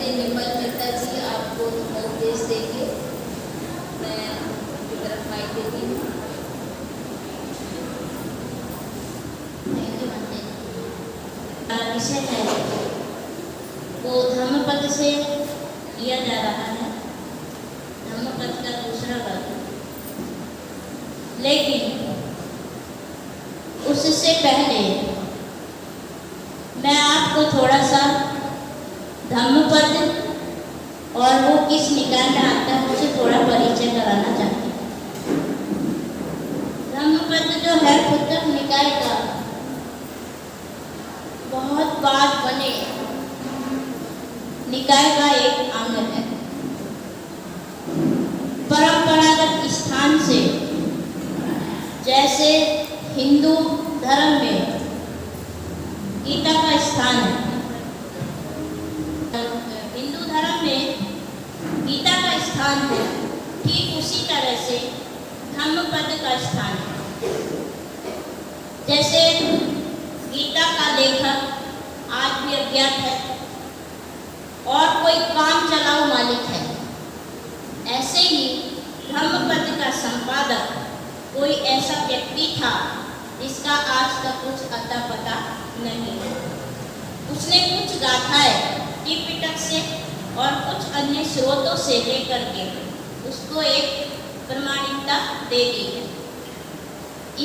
पंडित निर्मल मेहता जी आपको उपदेश देंगे। मैं उनकी तरफ माइक देती हूँ। विषय है वो धम्मपद से लिया जा रहा है, धम्मपद का दूसरा वर्ग। लेकिन उससे पहले मैं आपको थोड़ा सा धम्मपद और वो किस निकाय में आता है उसे थोड़ा परिचय कराना चाहती हूँ। धम्मपद जो है पुस्तक निकाय का बहुत बाद बने निकाय का एक अंग है। परंपरागत स्थान से जैसे हिंदू धर्म में गीता का स्थान है, हिंदू धर्म में गीता का स्थान है, ठीक उसी तरह से धम्मपद का स्थान है। जैसे गीता का लेखक आज भी अज्ञात है और कोई काम चलाऊ मालिक है, ऐसे ही धम्मपद का संपादक कोई ऐसा व्यक्ति था जिसका आज तक कुछ अता पता नहीं है। उसने कुछ गाथाएं त्रिपिटक से और कुछ अन्य स्रोतों से लेकर के उसको एक प्रमाणिकता दे दी है।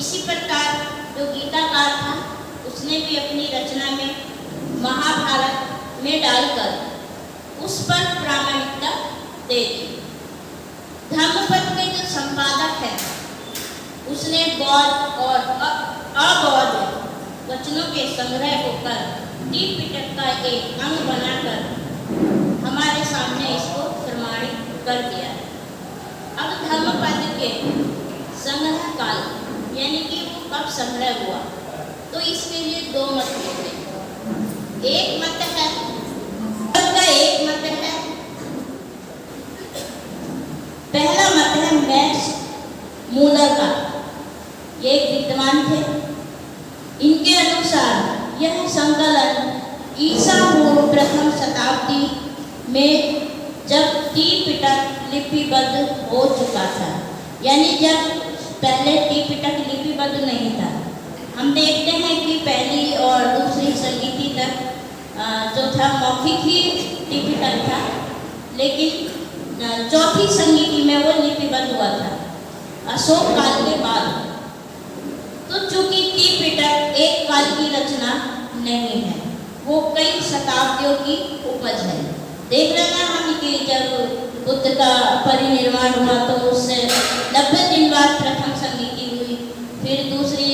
इसी प्रकार जो गीताकार था उसने भी अपनी रचना में महाभारत में डालकर उस पर प्रामाणिकता दे दी। धम्मपद के जो संपादक है उसने बौद्ध और अबौद्ध वचनों के संग्रह को कर त्रिपिटक का एक अंग बनाकर हमारे सामने इसको प्रमाणित कर दिया है। अब धम्मपद के संग्रह काल यानी कि वो कब संग्रह हुआ, तो इसके लिए दो मत होते हैं। एक मत है पहला मत है मैक्स मूलर का, ये एक विद्वान थे। इनके अनुसार यह संकलन ईसा पूर्व प्रथम शताब्दी में जब त्रिपिटक लिपिबद्ध हो चुका था, यानी जब पहले त्रिपिटक लिपिबद्ध नहीं था। हम देखते हैं कि पहली और दूसरी संगीति तक जो था मौखिक ही त्रिपिटक था, लेकिन चौथी संगीति में वो लिपिबद्ध हुआ था अशोक काल के बाद। तो चूंकि त्रिपिटक एक काल की रचना नहीं है, वो कई शताब्दियों की उपज है। देख लेना हम कि जब बुद्ध का परिनिर्वाण हुआ तो उससे 90 दिन बाद प्रथम संगीति हुई, फिर दूसरी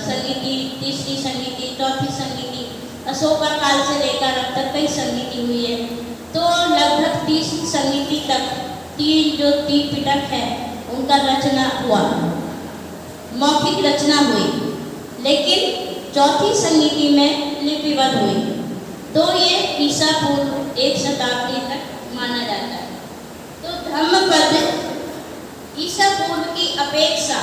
संगीति, तीसरी संगीति, चौथी संगीति, अशोका काल से लेकर अब तक कई संगीति हुई है। तो लगभग 30 संगीति तक तीन जो त्रिपिटक है उनका रचना हुआ, मौखिक रचना हुई, लेकिन चौथी संगीति में लिपिबद्ध हुई। तो ये ईसा पूर्व 1 शताब्दी तक माना जाता है। तो धम्मपद ईसा पूर्व की अपेक्षा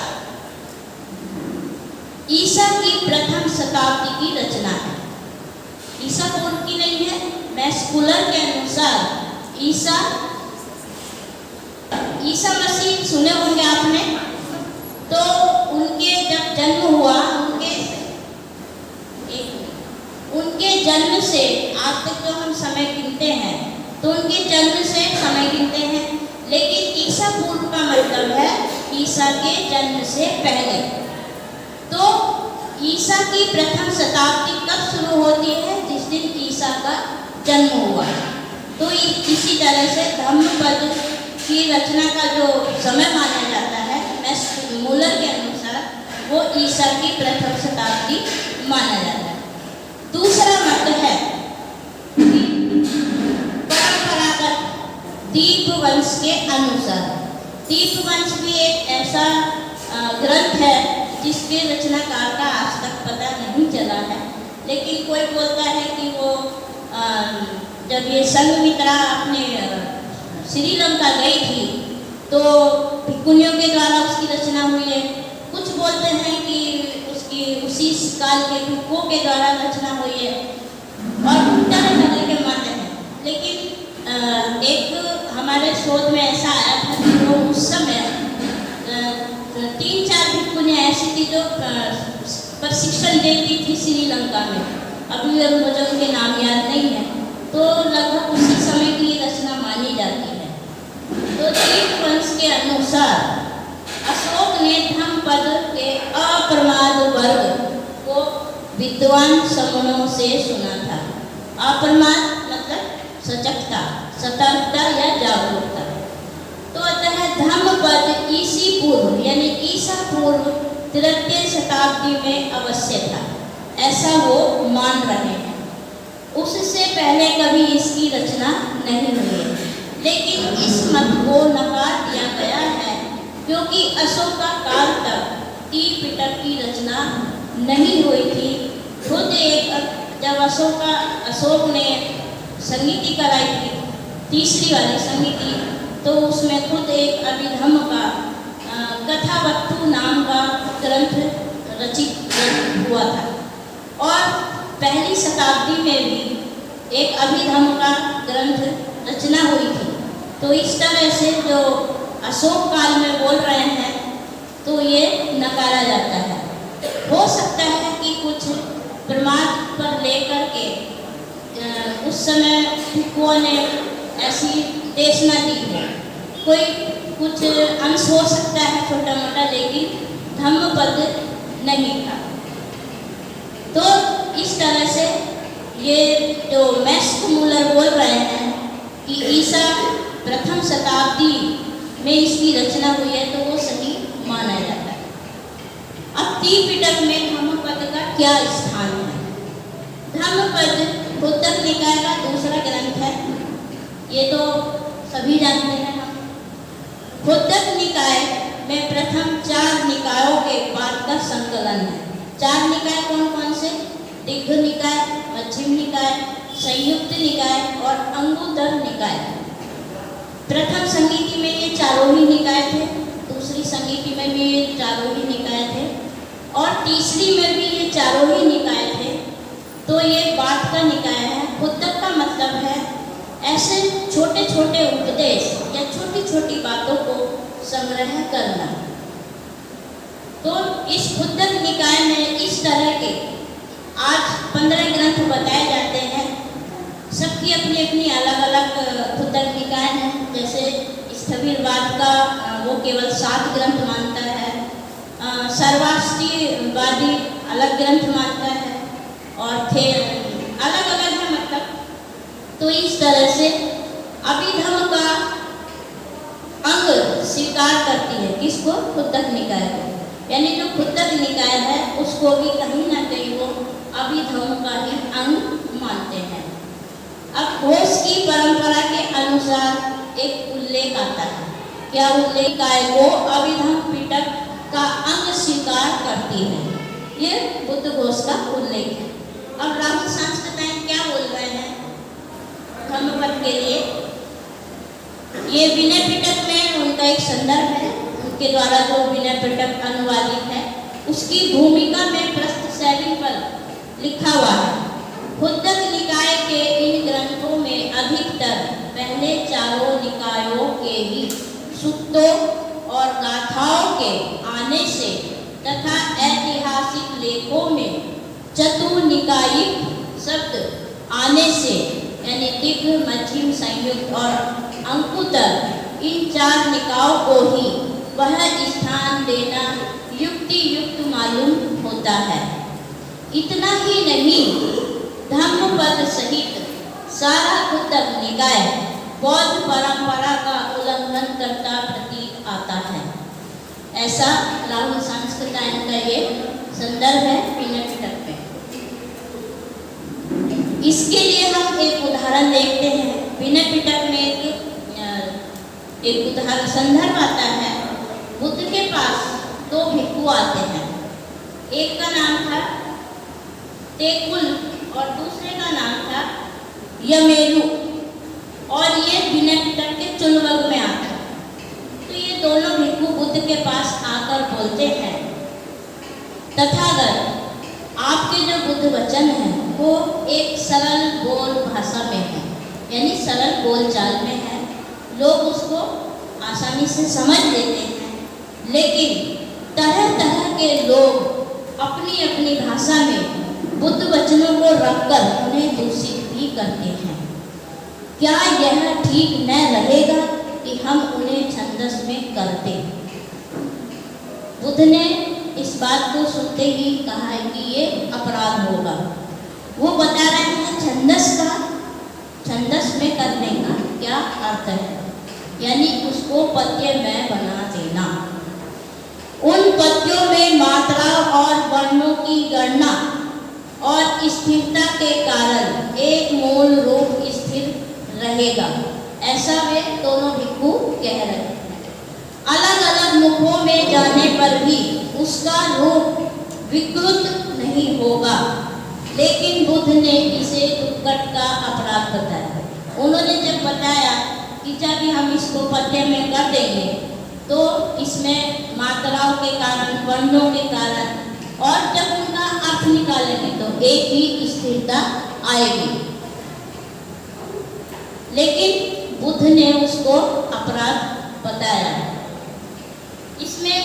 ईसा की प्रथम शताब्दी की रचना है, ईसा पूर्व की नहीं है। मैस्कुलर के अनुसार ईसा मसीह सुने होंगे आपने, तो उनके जब जन्म हुआ, उनके जन्म से आज तक जो हम समय गिनते हैं तो उनके जन्म से समय गिनते हैं, लेकिन ईसा पूर्व का मतलब है ईसा के जन्म से पहले। तो ईसा की प्रथम शताब्दी कब शुरू होती है? जिस दिन ईसा का जन्म हुआ। तो इसी तरह से धम्मपद की रचना का जो समय माना जाता है मैस्कुलर के अनुसार वो ईसा की प्रथम शताब्दी माना जाता है। दूसरा मत है परंपरागत दीपवंश के अनुसार। दीपवंश भी एक ऐसा ग्रंथ है जिसके रचनाकार का आज तक पता नहीं चला है, लेकिन कोई बोलता है कि वो जब ये संघमित्रा अपने श्रीलंका गई थी तो भिक्खुनियों के द्वारा उसकी रचना हुई है। कुछ बोलते हैं कि उसकी उसी काल के भिक्खुओं के द्वारा रचना हुई है, और तरह तरह के मत हैं। लेकिन एक हमारे शोध में ऐसा आया था कि वो उस समय 3-4 भिक्षुनियाँ ऐसी थी जो प्रशिक्षण देती थी श्रीलंका में। अभी मुझे उनके नाम याद नहीं है, तो लगभग उसी समय की रचना मानी जाती है। तो दीपवंश के अनुसार अशोक ने धम्मपद के अप्रमाद वर्ग को विद्वान समुनों से सुना था। अप्रमाद मतलब सजगता, सतर्कता या जागरूकता। तो अतः धम्मपद ईसी पूर्व यानी ईसा पूर्व 3य शताब्दी में अवश्य था, ऐसा वो मान रहे हैं। उससे पहले कभी इसकी रचना नहीं हुई, लेकिन इस मत को नकार दिया गया है क्योंकि अशोका काल तक त्रिपिटक की रचना नहीं हुई थी। खुद जब अशोक ने संगीति कराई थी, तीसरी वाली संगीति, तो उसमें खुद एक अभिधम्म का कथावत्तु नाम का ग्रंथ रचित हुआ था। और पहली शताब्दी में भी एक अभिधम्म का ग्रंथ रचना हुई थी। तो इस तरह से जो अशोक काल में बोल रहे हैं तो ये नकारा जाता है। हो सकता है कि कुछ प्रमाद पर लेकर के उस समय भिक्षुओं ने ऐसी देशना दी है, कोई कुछ अंश हो सकता है छोटा मोटा, लेकिन धम्मपद नहीं था। तो इस तरह से ये जो मैक्स मूलर बोल रहे हैं कि ईसा प्रथम शताब्दी में इसकी रचना हुई है, तो वो सही माना जाता है। अब त्रिपिटक में धम्मपद का क्या स्थान है? धम्मपद खुद्दक निकाय का दूसरा ग्रंथ है, ये तो सभी जानते हैं हम। खुद्दक निकाय में प्रथम 4 निकायों के बाद का संकलन है। 4 निकाय कौन कौन से? दिग्ध निकाय, मध्यम निकाय, संयुक्त निकाय और अंगुत्तर निकाय। प्रथम संगीति में ये चारों ही निकाय थे, दूसरी संगीति में भी ये चारों ही निकाय थे, और तीसरी में भी ये चारों ही निकाय थे। तो ये बात का निकाय है। खुद्दक का मतलब है ऐसे छोटे छोटे उपदेश या छोटी छोटी बातों को संग्रह करना। तो इस खुद्दक निकाय में इस तरह के आज 15 ग्रंथ बताए जाते हैं। सबकी अपनी अपनी अलग अलग खुद्दक निकाय हैं। जैसे स्थविरवाद का वो केवल 7 ग्रंथ मानता है, सर्वाष्टीवादी अलग ग्रंथ मानता है, और थे अलग अलग है मतलब। तो इस तरह से अभिधम्म का अंग स्वीकार करती है किसको? खुद्दक निकाय को। यानी जो खुद्दक निकाय है उसको भी कहीं ना कहीं वो अभिधम्म का ही अंग मानते हैं। अब घोष की परंपरा के अनुसार एक उल्लेख आता है। क्या उल्लेख? निकाय को अभिधम्म पिटक का अंग स्वीकार करती है। ये बुद्ध घोष का उल्लेख है। अब राहुल सांस्कृतिक क्या बोल रहे हैं धम्मपद के लिए? ये विनय पिटक में उनका एक संदर्भ है, उनके द्वारा जो विनय पिटक अनुवादित है उसकी भूमिका में प्रस्तुत शैली पर लिखा हुआ है। खुद्दक निकाय के इन ग्रंथों में अधिकतर पहले चारों निकायों के ही सूक्तों और गाथाओं के आने से तथा ऐतिहासिक लेखों में चतुर्निकायिक शब्द आने से, यानी दिग्ध, मध्यम, संयुक्त और अंगुत्तर, इन 4 निकायों को ही वह स्थान देना युक्ति युक्त मालूम होता है। इतना ही नहीं, धम्मपद सहित सारा खुद्दक निकाय बौद्ध परंपरा का उल्लंघन करता प्रतीत आता है। ऐसा राहुल सांस्कृतिक का ये संदर्भ है विनय पिटक में। इसके लिए हम एक उदाहरण देखते हैं। विनय पिटक में एक उदाहरण संदर्भ आता है। बुद्ध के पास 2 भिक्षु आते हैं। एक का नाम था तेकुल और दूसरे का नाम था यमेलु, और ये विनय पिटक के चुनवर्ग में आता है। तो ये दोनों भिक्षु बुद्ध के पास आकर बोलते हैं, तथागत, आपके जो बुद्ध वचन हैं वो एक सरल बोल भाषा में है, यानी सरल बोलचाल में है, लोग उसको आसानी से समझ लेते हैं। लेकिन तरह तरह के लोग अपनी अपनी भाषा में बुद्ध वचनों को रखकर उन्हें दूषित भी करते हैं। क्या यह ठीक न रहेगा कि हम उन्हें छंदस में करते? बुद्ध ने इस बात को सुनते ही कहा है कि ये अपराध होगा। वो बता रहे हैं छंदस में करने का क्या अर्थ है, यानी उसको पद्य में बना देना। उन पद्यों में मात्रा और वर्णों की गणना और स्थिरता के कारण एक मूल रूप स्थिर रहेगा, ऐसा वे दोनों भिक्षु कह रहे हैं। अलग अलग मुखों में जाने पर भी उसका रूप विकृत नहीं होगा। लेकिन बुद्ध ने इसे दुक्कड़ का अपराध बताया। उन्होंने जब बताया कि जब हम इसको पद्य में कर देंगे तो इसमें मात्राओं के कारण, वर्णों के कारण, और जब उनका अर्थ निकालेंगे तो एक ही स्थिरता आएगी। लेकिन बुद्ध ने उसको अपराध बताया। इसमें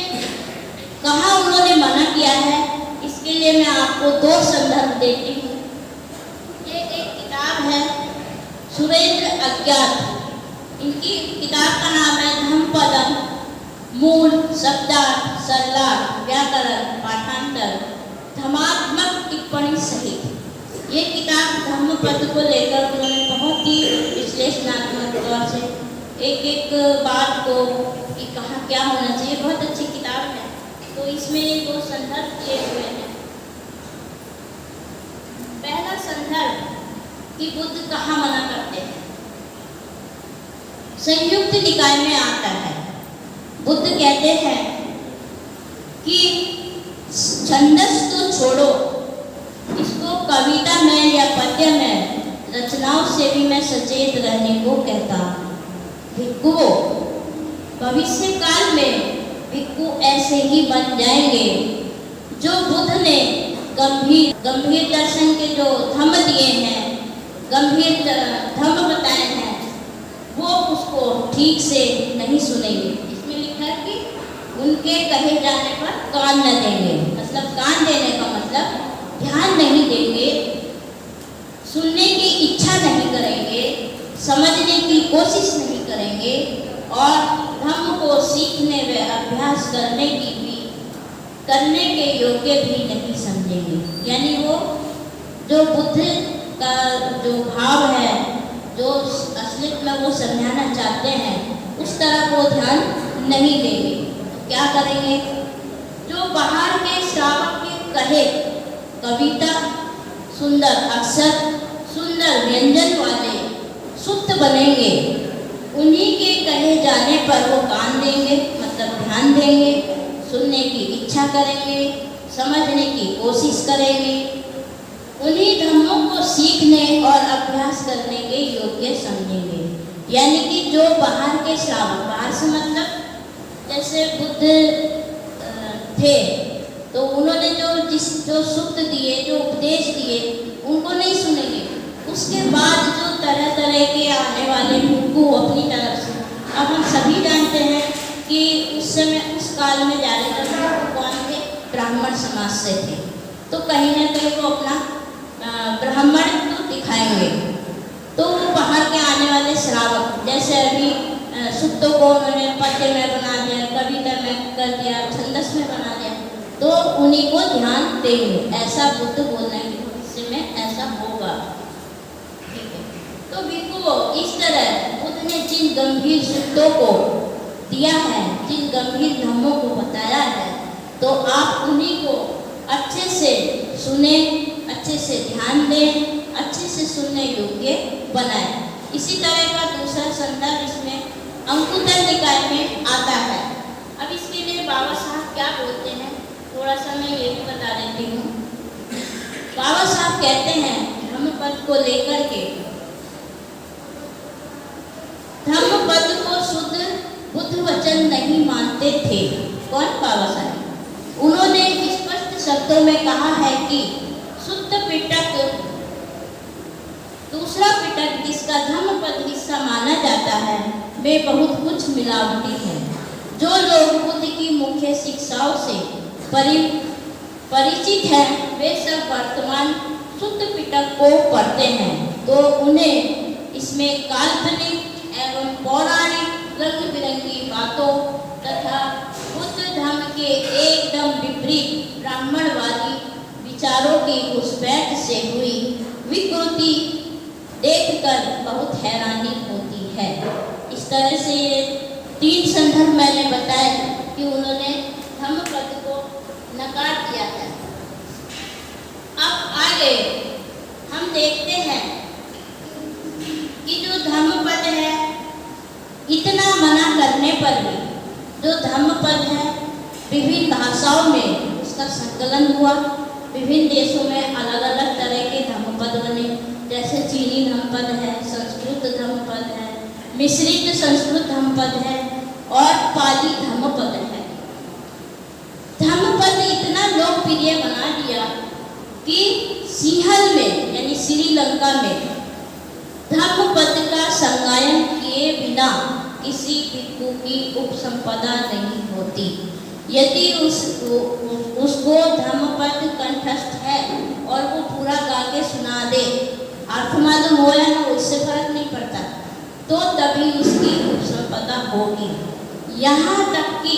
कहाँ उन्होंने मना किया है, इसके लिए मैं आपको 2 संदर्भ देती हूँ। ये एक किताब है सुरेंद्र अज्ञात, इनकी किताब का नाम है धम्मपदम, मूल, शब्दार्थ, सरलार्थ, व्याकरण, पाठांतर, धर्मात्मक टिप्पणी सहित। ये किताब धम्मपद को लेकर उन्होंने बहुत ही विश्लेषणात्मक तौर से एक एक बात को कि कहाँ क्या होना चाहिए, बहुत अच्छी किताब है। तो इसमें ये 2 संदर्भ दिए हुए हैं। पहला संदर्भ कि बुद्ध कहाँ मना करते हैं, संयुक्त निकाय में आता है। बुद्ध कहते हैं कि छंदस तो छोड़ो, इसको कविता में या पद्य में रचनाओं से भी मैं सचेत रहने को कहता हूँ। भिक्षुओं, भविष्य काल में भिक्षु ऐसे ही बन जाएंगे जो बुद्ध ने गंभीर दर्शन के जो धम्म दिए हैं, गंभीर धम्म बताए हैं, वो उसको ठीक से नहीं सुनेंगे। इसमें लिखा है कि उनके कहे जाने पर कान न देंगे, मतलब कान देने का मतलब ध्यान नहीं देंगे, सुनने की इच्छा नहीं करेंगे, समझने की कोशिश नहीं करेंगे, और धम्म को सीखने व अभ्यास करने के योग्य भी नहीं समझेंगे। यानी वो जो बुद्ध का जो भाव है, जो असलियत में वो समझाना चाहते हैं, उस तरह को ध्यान नहीं देंगे। तो क्या करेंगे? जो बाहर के श्रावक के कहे कविता, सुंदर अक्षर, सुंदर व्यंजन वाले सुक्त बनेंगे, उन्हीं के कहे जाने पर वो कान देंगे, मतलब ध्यान देंगे, सुनने की इच्छा करेंगे, समझने की कोशिश करेंगे, उन्हीं धर्मों को सीखने और अभ्यास करने के योग्य समझेंगे। यानी कि जो बाहर के श्रावक, बाहर से मतलब जैसे बुद्ध थे तो उन्होंने जो सुक्त दिए, जो उपदेश दिए, उनको नहीं सुनेंगे। उसके बाद जो तरह तरह के आने वाले भिक्षु अपनी तरफ से, अब हम सभी जानते हैं कि उस समय उस काल में ज़्यादातर भिक्षु कौन थे? ब्राह्मण समाज से थे। तो कहीं ना कहीं वो अपना ब्राह्मण तो दिखाएंगे। तो वो बाहर के आने वाले श्रावक, जैसे अभी सुक्तों को उन्होंने पद्य में बना दिया, कविता में कर दिया, छंदस में बना दिया, तो उन्हीं को ध्यान देंगे। ऐसा बुद्ध बोल रहे हैं कि भविष्य में ऐसा होगा। ठीक है, तो भिक्षुओं, इस तरह बुद्ध ने जिन गंभीर सुक्तों को दिया है, जिन गंभीर धर्मों को बताया है, तो आप उन्हीं को अच्छे से सुने, अच्छे से ध्यान दें, अच्छे से सुनने योग्य बनाएं। इसी तरह का दूसरा संदर्भ इसमें अंकुतर निकाय में आता है। अब इसके लिए बाबा साहब क्या बोलते हैं, थोड़ा सा मैं ये भी बता देती हूँ। बाबा साहब कहते हैं धम्मपद को लेकर के, धम्मपद को शुद्ध बुद्ध वचन नहीं मानते थे। कौन? बाबा साहब। उन्होंने स्पष्ट शब्दों में कहा है कि शुद्ध पिटक दूसरा पिटक जिसका धम्मपद हिस्सा माना जाता है में बहुत कुछ मिलावटी है। जो लोग बुद्ध की मुख्य शिक्षाओं से परिचित हैं वे सब वर्तमान शुद्ध पिटक को पढ़ते हैं तो उन्हें इसमें काल्पनिक एवं पौराणिक रंग बिरंगी बातों तथा बुद्ध धर्म के एकदम विपरीत ब्राह्मणवादी विचारों की घुसपैठ से हुई विकृति देखकर बहुत हैरानी होती है। इस तरह से ये 3 संदर्भ मैंने बताए कि उन्होंने धम्मपद को नकार दिया है। अब आगे हम देखते हैं कि जो धम्मपद है, इतना मना करने पर भी जो धम्मपद है विभिन्न भाषाओं में उसका संकलन हुआ। विभिन्न देशों में अलग अलग तरह के धम्मपद बने, जैसे चीनी धम्मपद है, संस्कृत धम्मपद है, मिश्रित संस्कृत धम्मपद है और पाली धम्मपद है। धम्मपद इतना लोकप्रिय बना दिया कि सिंहल में यानी श्रीलंका में धम्मपद का संगायन किए बिना किसी भिक्षु की उपसंपदा नहीं होती। यदि उसको धम्मपद कंठस्थ है और वो पूरा गा के सुना दे, अर्थ मालूम हो या ना उससे फर्क नहीं पड़ता, तो तभी उसकी उपसंपदा होगी। यहाँ तक कि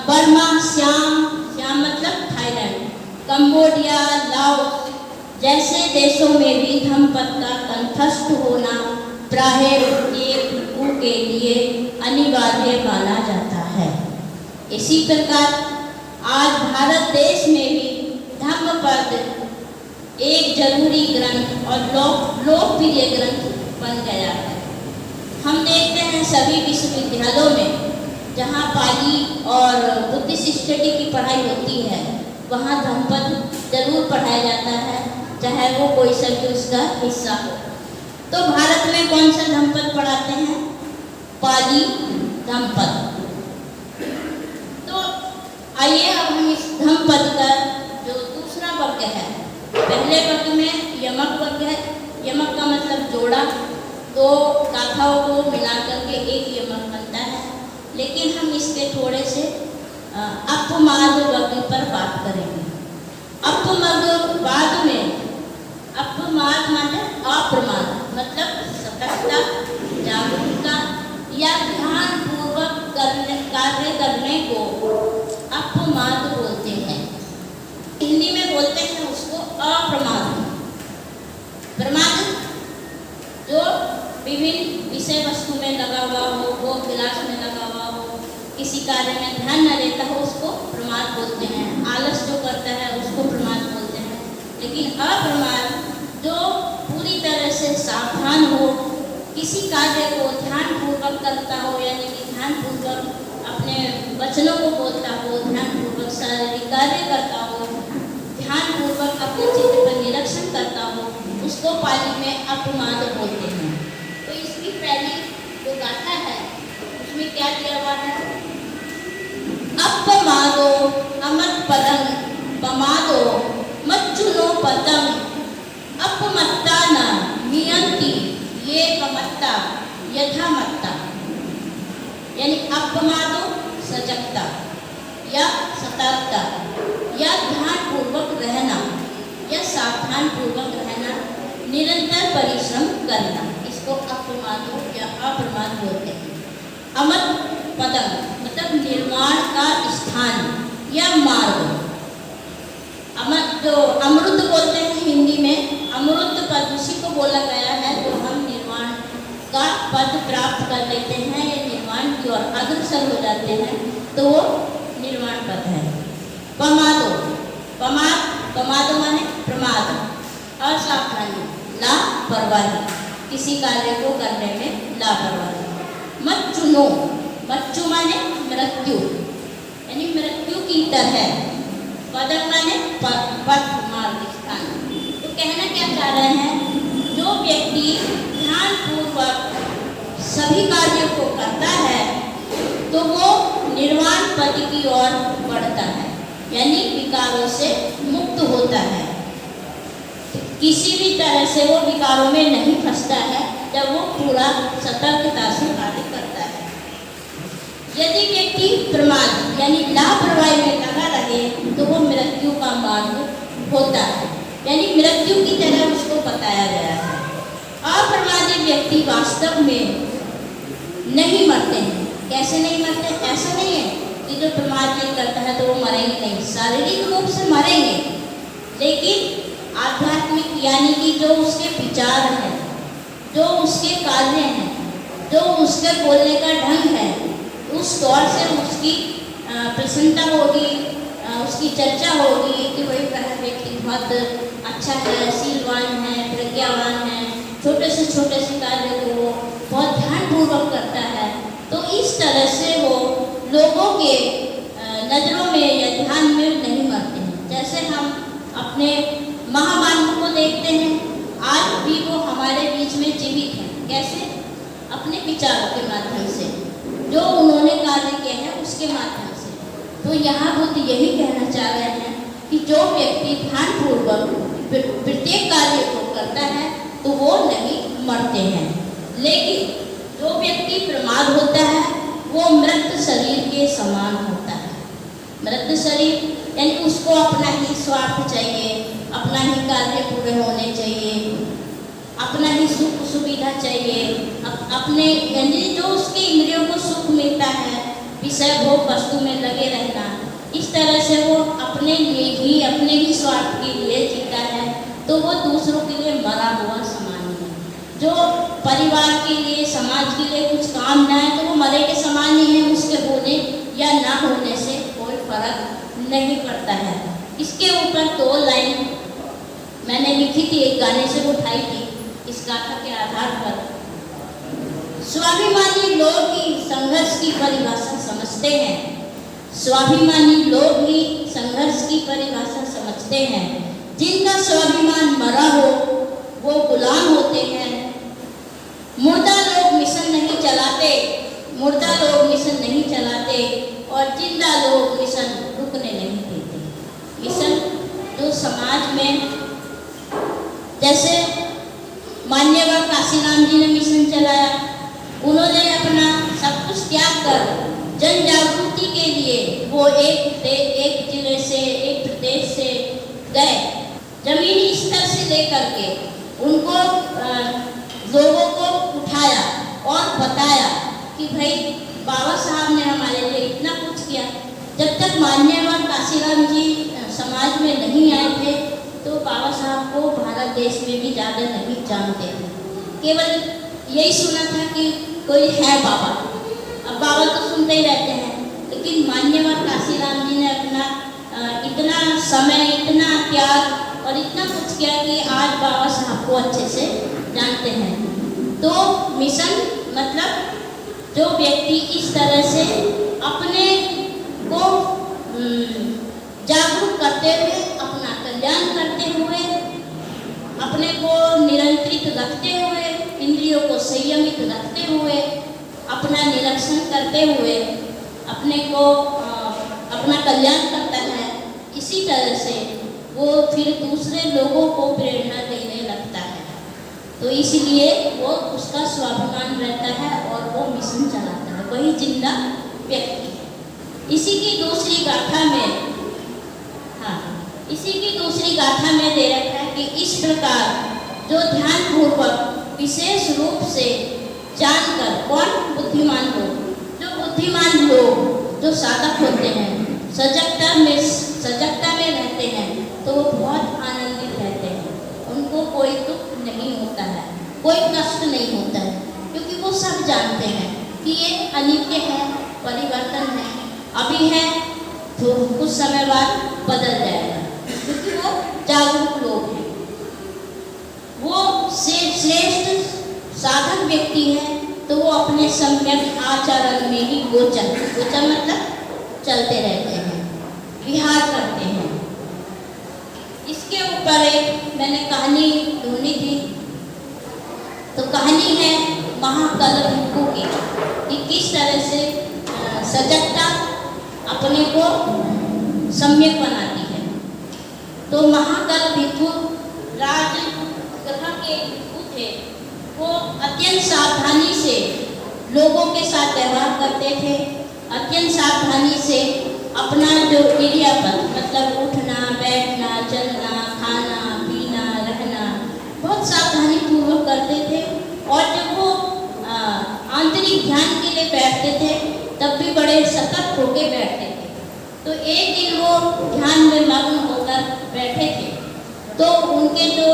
बर्मा, श्याम मतलब थाईलैंड, कंबोडिया, लाओस जैसे देशों में भी धम्मपद का कंठस्थ होना प्राय एक भिक्षु के लिए अनिवार्य माना जाता है। इसी प्रकार आज भारत देश में भी धम्मपद एक जरूरी ग्रंथ और लोकप्रिय ग्रंथ बन गया है। हम देखते हैं सभी विश्वविद्यालयों में जहाँ पाली और बुद्धिस्ट स्टडी की पढ़ाई होती है वहाँ धम्मपद जरूर पढ़ाया जाता है, चाहे वो कोई सा भी उसका हिस्सा हो। तो भारत में कौन सा धम्मपद पढ़ाते हैं? पाली धम्मपद। तो आइए अब हम इस धम्मपद का जो दूसरा वर्ग है, पहले वर्ग में यमक वर्ग है। यमक का मतलब जोड़ा, 2 गाथाओं को मिलाकर के एक यमक बनता है। लेकिन हम इसके थोड़े से अपमाद वर्ग पर बात करेंगे। अपमाद में अपमाद मतलब अप्रमाद, मतलब सतर्कता, जागरूकता या ध्यान पूर्वक कार्य करने को अपमाद बोलते हैं। हिंदी में बोलते हैं उसको अप्रमाद। प्रमाद जो विभिन्न विषय वस्तु में लगा हुआ हो, वो विलास में लगा हुआ हो, किसी कार्य में ध्यान न देता हो, उसको प्रमाद बोलते हैं। आलस जो करता है उसको प्रमाद बोलते हैं। लेकिन अप्रमाद जो पूरी तरह से सावधान हो, किसी कार्य को ध्यानपूर्वक करता हो, यानी कि ध्यानपूर्वक अपने वचनों को बोलता हो, ध्यानपूर्वक शारीरिक कार्य करता हो, ध्यानपूर्वक अपने चित्त पर निरीक्षण करता हो, उसको पाली में अपमाद बोलते हैं। तो इसकी पहली जो गाथा है उसमें क्या दिया हुआ है? अपमादो अमत पदम पमादो मच्चुनो पदम अपमत्ता न नियंती ये पमत्ता यथामत्ता। यानी अपमादो सजगता या सतर्कता या ध्यानपूर्वक रहना या सावधान पूर्वक रहना, निरंतर परिश्रम करना, इसको अपमादो या अप्रमाद बोलते हैं। अमत पदम मतलब निर्माण का स्थान या मार्ग। जो अमृत बोलते हैं हिंदी में, अमृत पद उसी को बोला गया है तो हम निर्माण का पद प्राप्त कर लेते हैं या निर्माण की ओर अग्रसर हो जाते हैं, तो वो निर्माण पद है। पमादो, पमादो माने प्रमाद, असावधानी, लापरवाही, किसी कार्य को करने में लापरवाही। मच्चुनो, मच्चु माने मृत्यु, यानी मृत्यु की तरह। पदम माने पथ मार्ग स्थान। तो कहना क्या चाह रहे हैं? जो व्यक्ति ध्यानपूर्वक सभी कार्यों को करता है तो वो निर्वाण पद की ओर बढ़ता है, यानी विकारों से मुक्त होता है। किसी भी तरह से वो विकारों में नहीं फंसता है जब वो पूरा सतर्कता से कार्य करता है। यदि व्यक्ति प्रमाद यानी लापरवाही में लगा रहे तो वो मृत्यु का मार्ग होता है, यानी मृत्यु की तरह उसको बताया गया है। अप्रमादी व्यक्ति वास्तव में नहीं मरते हैं। कैसे नहीं मरते? ऐसा नहीं है कि जो प्रमाद नहीं करता है तो वो मरेंगे नहीं, शारीरिक रूप से मरेंगे, लेकिन आध्यात्मिक यानी कि जो उसके विचार हैं, जो उसके कार्य हैं, जो उसके बोलने का ढंग है, उस तौर से उसकी प्रसन्नता होगी, उसकी चर्चा होगी कि भाई वह व्यक्ति बहुत अच्छा है, शीलवान है, प्रज्ञावान है, छोटे से कार्य को वो बहुत ध्यानपूर्वक करता है। तो इस तरह से वो लोगों के नज़रों में या ध्यान में नहीं मरते हैं। जैसे हम अपने महामानवों को देखते हैं, आज भी वो हमारे बीच में जीवित हैं। कैसे? अपने विचारों के माध्यम से, जो उन्होंने कार्य किए हैं उसके माध्यम से। तो यहाँ बुद्ध यही कहना चाह रहे हैं कि जो व्यक्ति ध्यानपूर्वक प्रत्येक कार्य को करता है तो वो नहीं मरते हैं, लेकिन जो व्यक्ति प्रमाद होता है वो मृत शरीर के समान होता है। मृत शरीर यानी उसको अपना ही स्वार्थ चाहिए, अपना ही कार्य पूरे होने चाहिए, अपना ही सुख सुविधा चाहिए, अपने यानी जो उसके इंद्रियों को सुख मिलता है, विषय भोग वस्तु में लगे रहना, इस तरह से वो अपने लिए ही, अपने ही स्वार्थ के लिए जीता है, तो वो दूसरों के लिए मरा हुआ समान है। जो परिवार के लिए, समाज के लिए कुछ काम ना है तो वो मरे के समान ही है, उसके होने या ना होने से कोई फर्क नहीं पड़ता है। इसके ऊपर 2 लाइन मैंने लिखी थी, एक गाने से उठाई थी इस गाथा के आधार पर। स्वाभिमानी लोग ही संघर्ष की परिभाषा समझते हैं, स्वाभिमानी लोग ही संघर्ष की परिभाषा समझते हैं। जिनका स्वाभिमान मरा हो वो गुलाम होते हैं। मुर्दा लोग मिशन नहीं चलाते, मुर्दा लोग मिशन नहीं चलाते और जिंदा लोग मिशन रुकने नहीं देते। मिशन जो समाज में, जैसे मान्यवर काशीराम जी ने मिशन चलाया, उन्होंने अपना सब कुछ त्याग कर जन जागृति के लिए वो एक जिले से, एक प्रदेश से गए, जमीनी स्तर से लेकर के उनको लोगों को उठाया और बताया कि भाई बाबा साहब ने हमारे लिए इतना कुछ किया। जब तक मान्यवर काशीराम जी समाज में नहीं आए थे तो बाबा साहब को भारत देश में भी ज़्यादा नहीं जानते थे, केवल यही सुना था कि कोई है बाबा। अब बाबा तो सुनते ही रहते हैं, लेकिन मान्यवर काशीराम जी ने अपना इतना समय, इतना त्याग और इतना कुछ किया कि आज बाबा साहब को अच्छे से जानते हैं। तो मिशन मतलब जो व्यक्ति इस तरह से अपने को जागरूक करते हुए, अपना कल्याण करते हुए, अपने को नियंत्रित रखते हुए, इंद्रियों को संयमित रखते हुए, अपना निरीक्षण करते हुए अपने को अपना कल्याण करता है, इसी तरह से वो फिर दूसरे लोगों को प्रेरणा देने लगता है। तो इसलिए वो उसका स्वाभिमान रहता है और वो मिशन चलाता है, वही जिंदा व्यक्ति है। इसी की दूसरी गाथा में दे रखा है कि इस प्रकार जो ध्यानपूर्वक विशेष रूप से जानकर, कौन? बुद्धिमान लोग। जो बुद्धिमान लोग, जो साधक होते हैं, सजगता में रहते हैं, तो वो बहुत आनंदित रहते हैं। उनको कोई दुख नहीं होता है, कोई कष्ट नहीं होता है, क्योंकि वो सब जानते हैं कि ये अनित्य है, परिवर्तन है, अभी है तो कुछ समय बाद बदल जाएगा, क्योंकि वो जागरूक लोग हैं। वो श्रेष्ठ साधक व्यक्ति है तो वो अपने सम्यक आचरण में ही गोचर मतलब चलते रहते हैं, विहार करते हैं। इसके ऊपर एक मैंने कहानी ढूंढी थी, तो कहानी है महाकाल भिक्षु की, कि किस तरह से सजगता अपने को सम्यक बनाती है। तो महाकाल भिक्षु राज के भिक्षु थे वो अत्यंत सावधानी से लोगों के साथ व्यवहार करते थे, अत्यंत सावधानी से अपना जो क्रियापद मतलब उठना बैठना चलना खाना पीना रहना बहुत सावधानी पूर्वक करते थे। और जब वो आंतरिक ध्यान के लिए बैठते थे तब भी बड़े सतर्क होकर बैठते थे। तो एक दिन वो ध्यान में मग्न होकर बैठे थे तो उनके जो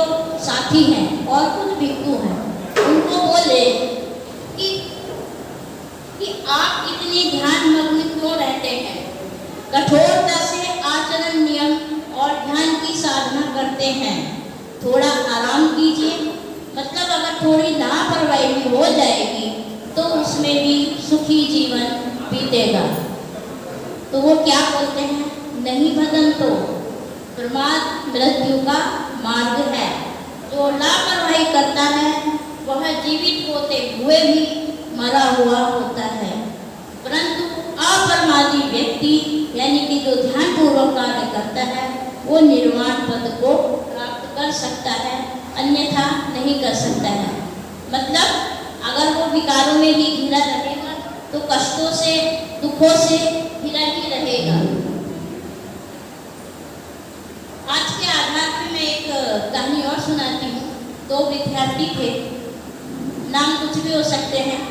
साथी हैं और कुछ भिक्षु हैं उनको बोले कि आप इतनी ध्यान मग्न क्यों रहते हैं, कठोरता से आचरण नियम और ध्यान की साधना करते हैं, थोड़ा आराम कीजिए। मतलब अगर थोड़ी लापरवाही भी हो जाएगी तो उसमें भी सुखी जीवन बीतेगा। तो वो क्या बोलते हैं, नहीं भदन तो प्रमाद मृत्यु का मार्ग है। जो लापरवाही करता है वह जीवित होते हुए भी मरा हुआ होता है, परंतु अपरमादी व्यक्ति यानी कि जो ध्यान पूर्वक कार्य करता है वो निर्वाण पद को प्राप्त कर सकता है, अन्यथा नहीं कर सकता है। मतलब अगर वो विकारों में ही घिरा रहेगा तो कष्टों से दुखों से घिरा ही रहेगा। आज के आधार पे मैं एक कहानी और सुनाती हूँ। दो विद्यार्थी थे, नाम कुछ भी हो सकते हैं।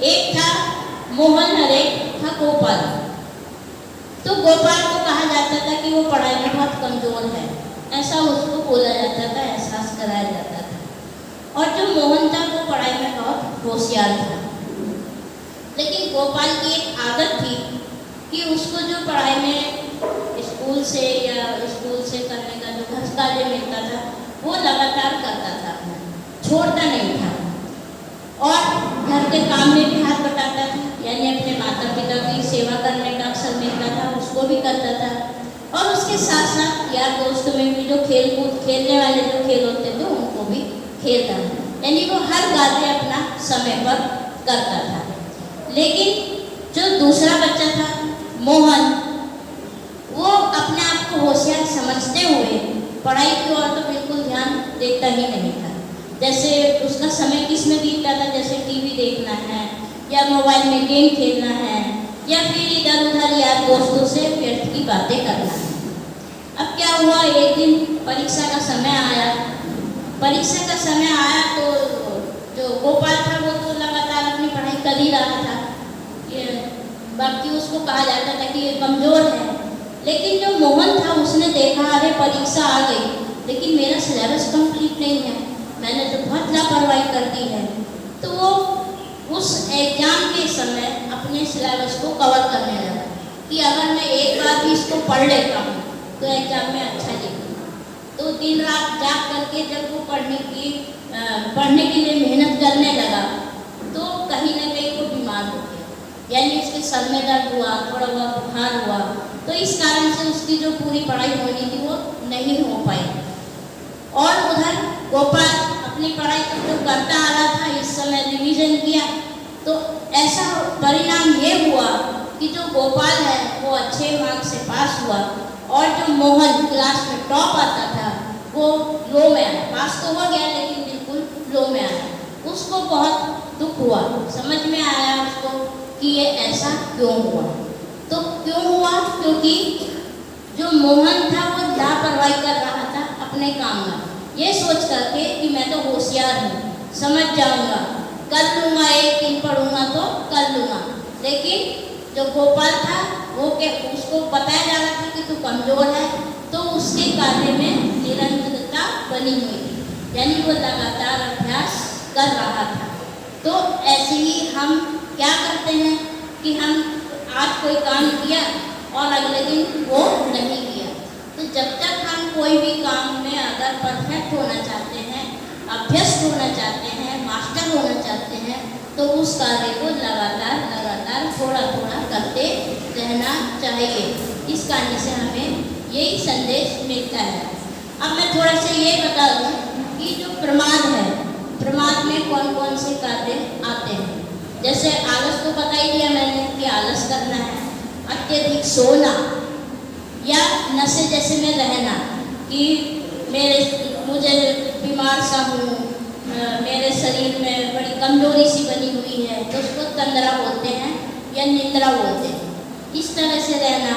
एक था मोहन और एक था गोपाल। तो गोपाल को कहा जाता था कि वो पढ़ाई में बहुत कमजोर है, ऐसा उसको बोला जाता था, एहसास कराया जाता था। और जो मोहन था वो पढ़ाई में बहुत होशियार था। लेकिन गोपाल की एक आदत थी कि उसको जो पढ़ाई में स्कूल से करने का जो घर कार्य मिलता था वो लगातार करता था, छोड़ता नहीं था। और घर के काम में भी हाथ बटाता था, यानी अपने माता पिता की सेवा करने का अवसर मिलता था उसको भी करता था। और उसके साथ साथ यार दोस्तों में भी जो खेलने वाले जो खेल होते थे उनको भी खेलता था, यानी वो हर कार्य अपना समय पर करता था। लेकिन जो दूसरा बच्चा था मोहन, वो अपने आप को होशियार समझते हुए पढ़ाई की ओर तो बिल्कुल ध्यान देता ही नहीं था। जैसे उसका समय किस में बीतता था, जैसे टीवी देखना है या मोबाइल में गेम खेलना है या फिर इधर उधर यार दोस्तों से व्यर्थ की बातें करना है। अब क्या हुआ, एक दिन परीक्षा का समय आया। परीक्षा का समय आया तो जो गोपाल था वो तो लगातार अपनी पढ़ाई कर ही रहा था, बाकी उसको कहा जाता था कि ये कमज़ोर है। लेकिन जो मोहन था उसने देखा अरे परीक्षा आ गई लेकिन मेरा सिलेबस कंप्लीट नहीं है, मैंने तो बहुत लापरवाही कर दी है। तो वो उस एग्जाम के समय अपने सिलेबस को कवर करने लगा कि अगर मैं एक बार भी इसको पढ़ लेता हूँ तो एग्जाम में अच्छा लिखूँगा। तो दिन रात जाग करके जब वो पढ़ने के लिए मेहनत करने लगा तो कहीं ना कहीं वो बीमार हो गया, यानी उसके सर में दर्द हुआ, थोड़ा बहुत बुखार हुआ। तो इस कारण से उसकी जो पूरी पढ़ाई होनी थी वो नहीं हो पाई। और उधर गोपाल अपनी पढ़ाई तो करता आ रहा था, इस समय रिवीजन किया तो ऐसा परिणाम ये हुआ कि जो गोपाल है वो अच्छे मार्क्स से पास हुआ और जो मोहन क्लास में टॉप आता था वो लो में आया। पास तो हो गया लेकिन बिल्कुल लो में आया। उसको बहुत दुख हुआ, समझ में आया उसको कि ये ऐसा क्यों हुआ। तो क्यों हुआ, क्योंकि जो मोहन था वो लापरवाही कर रहा था अपने काम में, ये सोच करके कि मैं तो होशियार हूँ, समझ जाऊँगा, कर लूँगा, एक दिन पढ़ूँगा तो कर लूँगा। लेकिन जो गोपाल था वो उसको बताया जा रहा था कि तू कमज़ोर है, तो उसके कार्य में निरंतरता बनी हुई थी, यानी वो लगातार अभ्यास कर रहा था। तो ऐसे ही हम क्या करते हैं कि हम आज कोई काम किया और अगले दिन वो नहीं किया। तो जब तक हम कोई भी काम में अगर परफेक्ट होना चाहते हैं, अभ्यस्त होना चाहते हैं, मास्टर होना चाहते हैं, तो उस कार्य को लगातार थोड़ा थोड़ा करते रहना चाहिए। इस कहानी से हमें यही संदेश मिलता है। अब मैं थोड़ा सा ये बता दूँ कि जो प्रमाद है, प्रमाद में कौन कौन से कार्य आते हैं। जैसे आलस तो बता ही दिया मैंने कि आलस करना है, अत्यधिक सोना या नशे जैसे में रहना कि मुझे बीमार सा हूँ, मेरे शरीर में बड़ी कमजोरी सी बनी हुई है, तो उसको तंद्रा बोलते हैं या निद्रा बोलते हैं। इस तरह से रहना।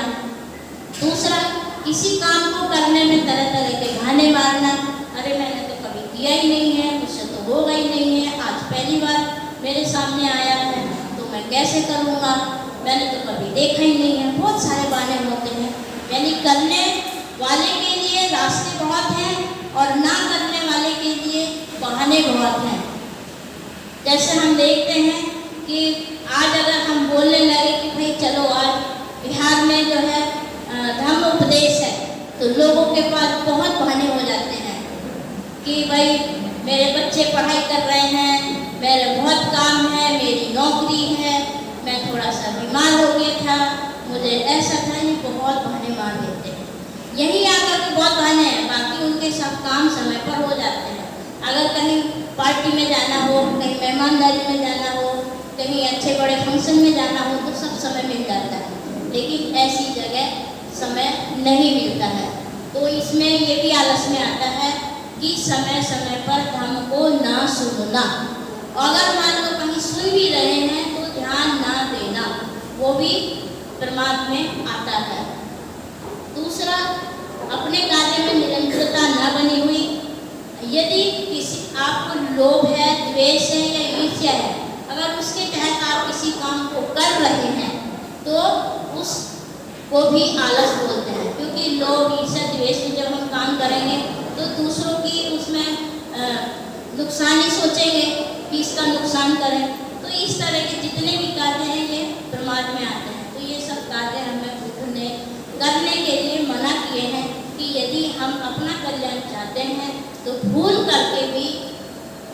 दूसरा, किसी काम को करने में तरह तरह के बहाने मारना। अरे मैंने तो कभी किया ही नहीं है, मुझसे तो होगा ही नहीं है, आज पहली बार मेरे सामने आया है तो मैं कैसे करूँगा, मैंने तो कभी देखा ही नहीं है। बहुत सारे बहाने होते हैं। यानी करने वाले के लिए रास्ते बहुत हैं और ना करने वाले के लिए बहाने बहुत हैं। जैसे हम देखते हैं कि आज अगर हम बोलने लगे कि भाई चलो आज बिहार में जो है धर्म उपदेश है, तो लोगों के पास बहुत बहाने हो जाते हैं कि भाई मेरे बच्चे पढ़ाई कर रहे हैं, मेरे बहुत काम है, मेरी नौकरी है, मैं थोड़ा सा बीमार हो गया था, मुझे ऐसा था। ये बहुत बहाने मार देते हैं। यही आकर के बहुत बहाने हैं, बाकी उनके सब काम समय पर हो जाते हैं। अगर कहीं पार्टी में जाना हो, कहीं मेहमानदारी में जाना हो, कहीं अच्छे बड़े फंक्शन में जाना हो, तो सब समय मिल जाता है। लेकिन ऐसी जगह समय नहीं मिलता है, तो इसमें ये भी आलस में आता है कि समय समय पर धर्म को ना सुनना। अगर मान लो कहीं सुन भी रहे हैं तो ध्यान ना देना, वो भी प्रमाद में आता है। दूसरा, अपने कार्य में निरंतरता न बनी हुई। यदि किसी आपको लोभ है, द्वेष है या ईर्ष्या है, अगर उसके तहत आप किसी काम को कर रहे हैं तो उसको भी आलस बोलते हैं। क्योंकि लोभ, ईर्ष्या, द्वेष में जब हम काम करेंगे तो दूसरों की उसमें नुकसान ही सोचेंगे कि इसका नुकसान करें। तो इस तरह के जितने भी कार्य हैं ये प्रमाद में आते हैं। तो ये सब कार्य हमें बुद्ध ने करने के लिए मना किए हैं कि यदि हम अपना कल्याण चाहते हैं तो भूल करके भी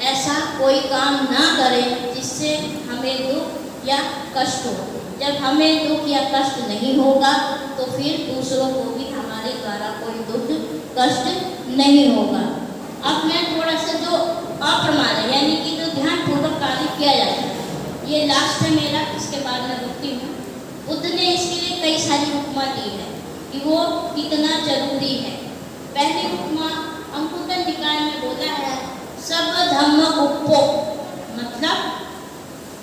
ऐसा कोई काम ना करें जिससे हमें दुख या कष्ट हो। जब हमें दुख या कष्ट नहीं होगा तो फिर दूसरों को भी हमारे द्वारा कोई दुख कष्ट नहीं होगा। अब मैं थोड़ा सा जो अप्रमाद है, यानी कि जो ध्यान पूर्वक कार्य किया जाता है, ये लास्ट है मेरा, इसके बाद मैं रुकती हूँ। बुद्ध ने इसके लिए कई सारी उपमा दी है कि वो कितना जरूरी है। पहली उपमा अंकुतन निकाय में बोला है, सब धम्म उपो, मतलब